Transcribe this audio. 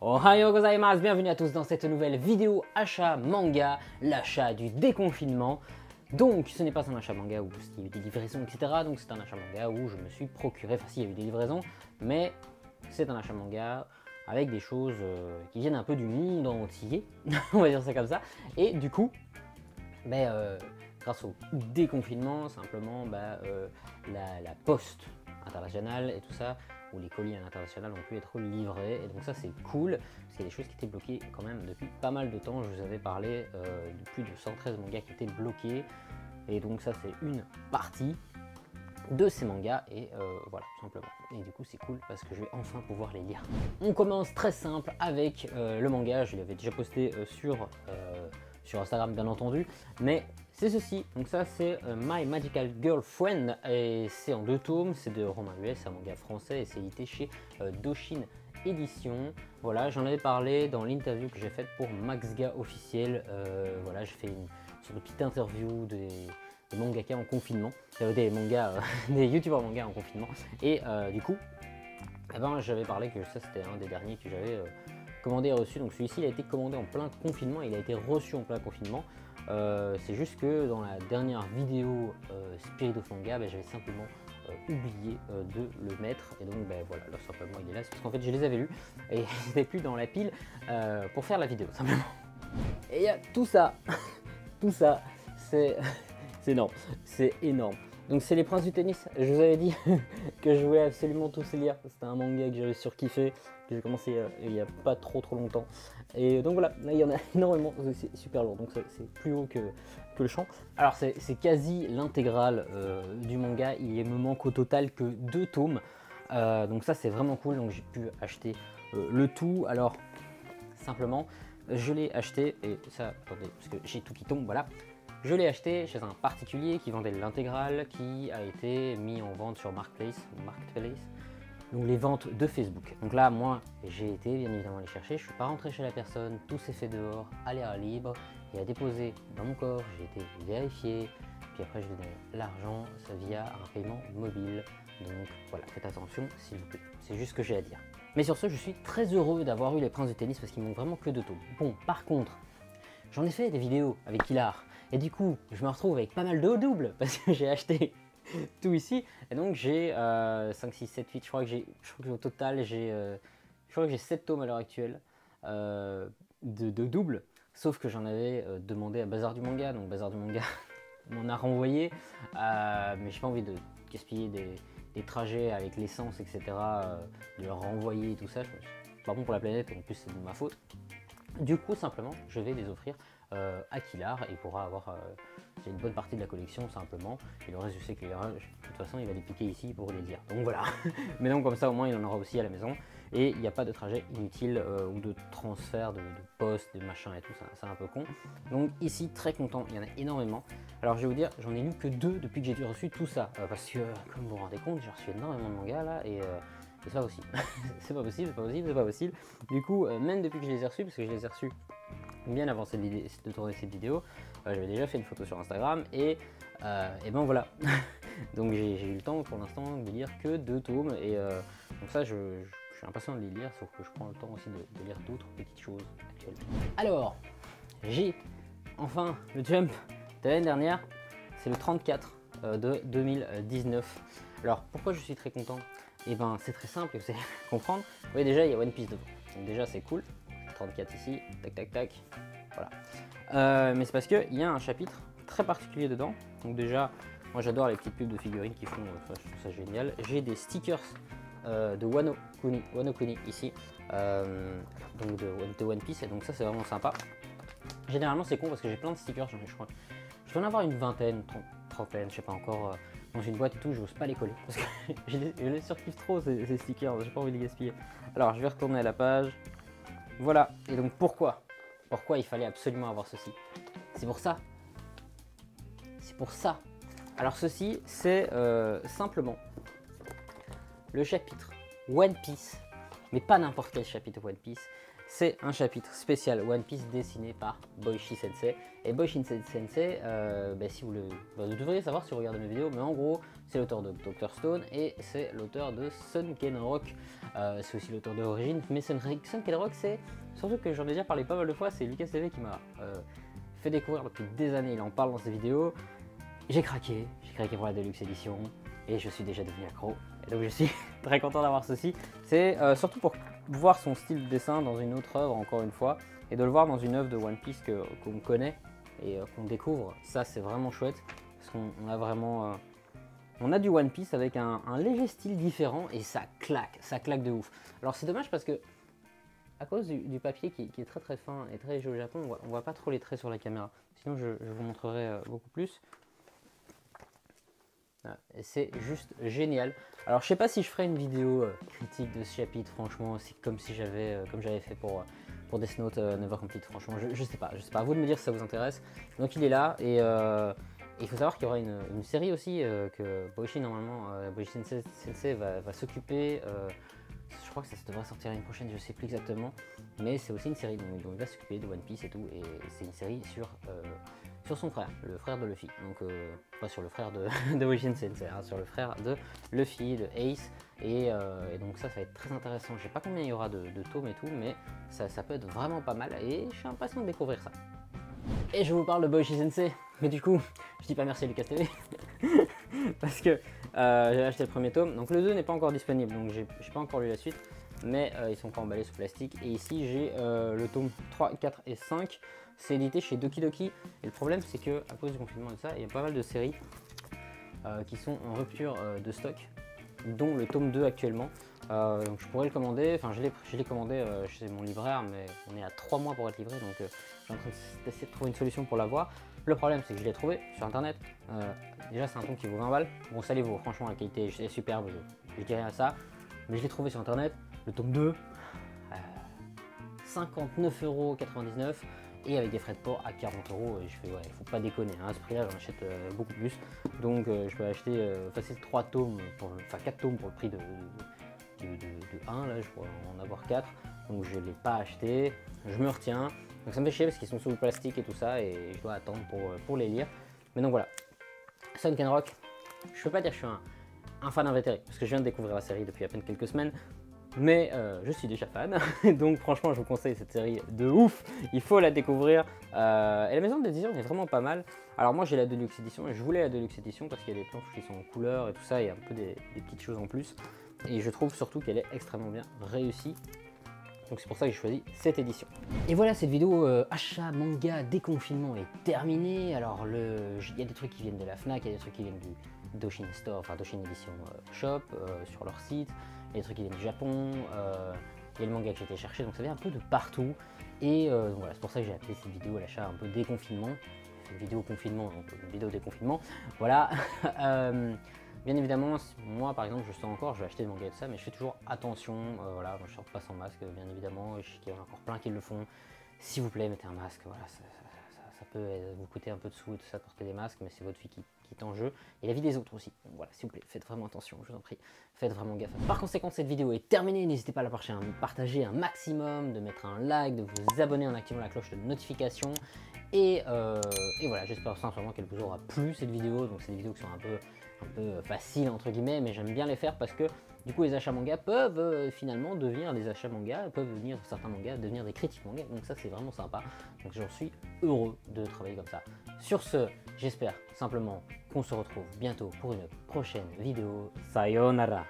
Ohayou gozaimasu, bienvenue à tous dans cette nouvelle vidéo achat manga, l'achat du déconfinement. Donc ce n'est pas un achat manga où il y a eu des livraisons, etc. Donc c'est un achat manga où je me suis procuré, enfin si il y a eu des livraisons, mais c'est un achat manga avec des choses qui viennent un peu du monde entier, on va dire ça comme ça. Et du coup, grâce au déconfinement, simplement la poste internationale et tout ça, où les colis à l'international ont pu être livrés, et donc ça c'est cool, parce qu'il y a des choses qui étaient bloquées quand même depuis pas mal de temps. Je vous avais parlé de plus de 113 mangas qui étaient bloqués, et donc ça c'est une partie de ces mangas, et voilà, tout simplement. Et du coup c'est cool parce que je vais enfin pouvoir les lire. On commence très simple avec le manga, je l'avais déjà posté sur Instagram bien entendu, mais c'est ceci. Donc ça c'est My Magical Girlfriend, et c'est en 2 tomes, c'est de Romain Huet, c'est un manga français et c'est édité chez Doshin Édition. Voilà, j'en avais parlé dans l'interview que j'ai faite pour Maxga officiel. Voilà, j'ai fait une sorte de petite interview des mangaka en confinement, des mangas, des youtubeurs manga en confinement, et du coup j'avais parlé que ça c'était un des derniers que j'avais commandé et reçu. Donc celui-ci il a été commandé en plein confinement, il a été reçu en plein confinement. C'est juste que dans la dernière vidéo Spirit of Manga, j'avais simplement oublié de le mettre, et donc voilà, là simplement il est là, parce qu'en fait je les avais lus et ils n'étaient plus dans la pile pour faire la vidéo simplement. Et il y a tout ça, tout ça, c'est énorme, c'est énorme. Donc c'est Les Princes du Tennis. Je vous avais dit que je voulais absolument tous les lire. C'était un manga que j'avais surkiffé, que j'ai commencé il n'y a pas trop longtemps. Et donc voilà, là il y en a énormément, c'est super lourd, donc c'est plus haut que le champ. Alors c'est quasi l'intégrale du manga, il me manque au total que 2 tomes. Donc ça c'est vraiment cool, donc j'ai pu acheter le tout. Alors simplement, je l'ai acheté, et ça, attendez, parce que j'ai tout qui tombe, voilà. Je l'ai acheté chez un particulier qui vendait l'intégrale, qui a été mis en vente sur Marketplace, donc les ventes de Facebook. Donc là, moi, j'ai été bien évidemment les chercher, je suis pas rentré chez la personne, tout s'est fait dehors, à l'air libre, il a déposé dans mon corps, j'ai été vérifié, puis après je lui ai donné l'argent via un paiement mobile. Donc voilà, faites attention s'il vous plaît, c'est juste ce que j'ai à dire. Mais sur ce, je suis très heureux d'avoir eu Les Princes du Tennis parce qu'ils m'ont vraiment que 2 tomes. Bon, par contre, j'en ai fait des vidéos avec Hilar, et du coup, je me retrouve avec pas mal de doubles parce que j'ai acheté tout ici, et donc j'ai 5, 6, 7, 8, je crois que au total j'ai 7 tomes à l'heure actuelle de doubles, sauf que j'en avais demandé à Bazar du Manga, donc Bazar du Manga m'en a renvoyé, mais j'ai pas envie de gaspiller des trajets avec l'essence, etc., de leur renvoyer et tout ça, c'est pas bon pour la planète, et en plus c'est de ma faute. Du coup, simplement, je vais les offrir à Kilar, et il pourra avoir une bonne partie de la collection simplement. Et le reste, je sais que de toute façon, il va les piquer ici pour les lire. Donc voilà. Mais donc comme ça, au moins, il en aura aussi à la maison. Et il n'y a pas de trajet inutile ou de transfert de poste, de machin et tout ça. C'est un peu con. Donc ici, très content. Il y en a énormément. Alors je vais vous dire, j'en ai lu que 2 depuis que j'ai reçu tout ça. Parce que, comme vous vous rendez compte, j'ai reçu énormément de mangas là. Et c'est pas possible. C'est pas possible, c'est pas possible, c'est pas possible. Du coup, même depuis que je les ai reçus, parce que je les ai reçus bien avant de tourner cette vidéo, j'avais déjà fait une photo sur Instagram, et ben voilà. Donc j'ai eu le temps pour l'instant de lire que 2 tomes, et donc ça je suis impatient de les lire, sauf que je prends le temps aussi de lire d'autres petites choses actuellement. Alors, j'ai enfin le Jump de l'année dernière, c'est le 34 de 2019. Alors pourquoi je suis très content? Et ben c'est très simple, vous allez comprendre. Vous voyez, déjà il y a One Piece dedans, donc déjà c'est cool. 34 ici, tac tac tac, voilà. Mais c'est parce qu'il y a un chapitre très particulier dedans. Donc déjà, moi j'adore les petites pubs de figurines qui font, je trouve ça génial. J'ai des stickers de Wano Kuni ici, donc de One Piece, et donc ça c'est vraiment sympa. Généralement c'est con parce que j'ai plein de stickers, je crois. Je dois en avoir une vingtaine, trentaine, je sais pas encore, dans une boîte et tout, j'ose pas les coller parce que je les surkiffe trop ces stickers, j'ai pas envie de les gaspiller. Alors je vais retourner à la page. Voilà, et donc pourquoi il fallait absolument avoir ceci? C'est pour ça. C'est pour ça. Alors ceci, c'est simplement le chapitre One Piece mais pas n'importe quel chapitre One Piece. C'est un chapitre spécial One Piece dessiné par Boichi Sensei. Et Boichi Sensei, si vous devriez savoir si vous regardez mes vidéos, mais en gros, c'est l'auteur de Dr. Stone et c'est l'auteur de Sunken Rock. C'est aussi l'auteur de Origin, mais Sunken Rock, c'est surtout que j'en ai déjà parlé pas mal de fois, c'est Lucas TV qui m'a fait découvrir depuis des années, il en parle dans ses vidéos. J'ai craqué pour la Deluxe Edition et je suis déjà devenu accro. Et donc je suis très content d'avoir ceci. C'est surtout pour voir son style de dessin dans une autre œuvre, encore une fois, et de le voir dans une œuvre de One Piece qu'on connaît et qu'on découvre. Ça, c'est vraiment chouette, parce qu'on a vraiment... on a du One Piece avec un léger style différent, et ça claque de ouf. Alors c'est dommage parce que, à cause du papier qui est très très fin et très léger au Japon, on voit pas trop les traits sur la caméra. Sinon je vous montrerai beaucoup plus. C'est juste génial. Alors je sais pas si je ferai une vidéo critique de ce chapitre, franchement, c'est comme si comme j'avais fait pour Death Note Never Complete, franchement, je sais pas, à vous de me dire si ça vous intéresse. Donc il est là, et il faut savoir qu'il y aura une série aussi que Boichi normalement, Boichi Sensei va s'occuper, je crois que ça devrait sortir l'année prochaine, je sais plus exactement, mais c'est aussi une série dont il va s'occuper de One Piece et tout, et c'est une série sur son frère, le frère de Luffy. Donc pas sur le frère de Boichi Sensei, hein, sur le frère de Luffy, de Ace. Et donc ça va être très intéressant. Je sais pas combien il y aura de tomes et tout, mais ça peut être vraiment pas mal et je suis impatient de découvrir ça. Et je vous parle de Boichi Sensei, mais du coup, je dis pas merci à Lucas TV parce que j'ai acheté le premier tome. Donc le 2 n'est pas encore disponible, donc j'ai pas encore lu la suite, mais ils sont pas emballés sous plastique. Et ici j'ai le tome 3, 4 et 5. C'est édité chez Doki Doki, et le problème c'est que à cause du confinement et de ça, il y a pas mal de séries qui sont en rupture de stock, dont le tome 2 actuellement. Donc je pourrais le commander, enfin je l'ai commandé chez mon libraire, mais on est à 3 mois pour être livré, donc je suis en train d'essayer de trouver une solution pour l'avoir. Le problème c'est que je l'ai trouvé sur internet. Déjà c'est un tome qui vaut 20 balles, bon ça les vaut, franchement la qualité est superbe, je dis rien à ça, mais je l'ai trouvé sur internet, le tome 2, 59,99 €. Et avec des frais de port à 40 €, et je fais ouais, faut pas déconner, hein, à ce prix là j'en achète beaucoup plus, donc je peux acheter facile 3 tomes, enfin 4 tomes pour le prix de 1, là je pourrais en avoir 4, donc je l'ai pas acheté, je me retiens, donc ça me fait chier parce qu'ils sont sous le plastique et tout ça, et je dois attendre pour les lire, mais donc voilà. Sunken Rock, je peux pas dire que je suis un fan invétéré, parce que je viens de découvrir la série depuis à peine quelques semaines, mais je suis déjà fan, donc franchement je vous conseille cette série de ouf, il faut la découvrir, et la maison d'édition est vraiment pas mal. Alors moi j'ai la Deluxe Edition, et je voulais la Deluxe Edition parce qu'il y a des planches qui sont en couleur et tout ça, il y a un peu des petites choses en plus, et je trouve surtout qu'elle est extrêmement bien réussie. Donc c'est pour ça que j'ai choisi cette édition. Et voilà, cette vidéo achat manga déconfinement est terminée. Alors il y a des trucs qui viennent de la Fnac, il y a des trucs qui viennent du Doshin Store, enfin Doshin Edition Shop sur leur site, il y a des trucs qui viennent du Japon, il y a le manga que j'ai été chercher, donc ça vient un peu de partout. Et donc voilà, c'est pour ça que j'ai appelé cette vidéo l'achat un peu déconfinement. Une vidéo confinement, donc une vidéo déconfinement. Voilà. Bien évidemment, moi par exemple, je sors encore, je vais acheter le manga et tout ça, mais je fais toujours attention, voilà, moi je sors pas sans masque, bien évidemment, je sais qu'il y en a encore plein qui le font. S'il vous plaît, mettez un masque, voilà, ça peut vous coûter un peu de sous et tout ça de porter des masques, mais c'est votre vie qui est en jeu, et la vie des autres aussi. Donc voilà, s'il vous plaît, faites vraiment attention, je vous en prie, faites vraiment gaffe. Par conséquent, cette vidéo est terminée, n'hésitez pas à la partager un maximum, de mettre un like, de vous abonner en activant la cloche de notification. Et voilà, j'espère simplement qu'elle vous aura plu cette vidéo. Donc c'est des vidéos qui sont un peu faciles entre guillemets, mais j'aime bien les faire parce que du coup les achats manga peuvent finalement devenir des achats manga, certains mangas devenir des critiques manga, donc ça c'est vraiment sympa, donc j'en suis heureux de travailler comme ça. Sur ce, j'espère simplement qu'on se retrouve bientôt pour une prochaine vidéo. Sayonara.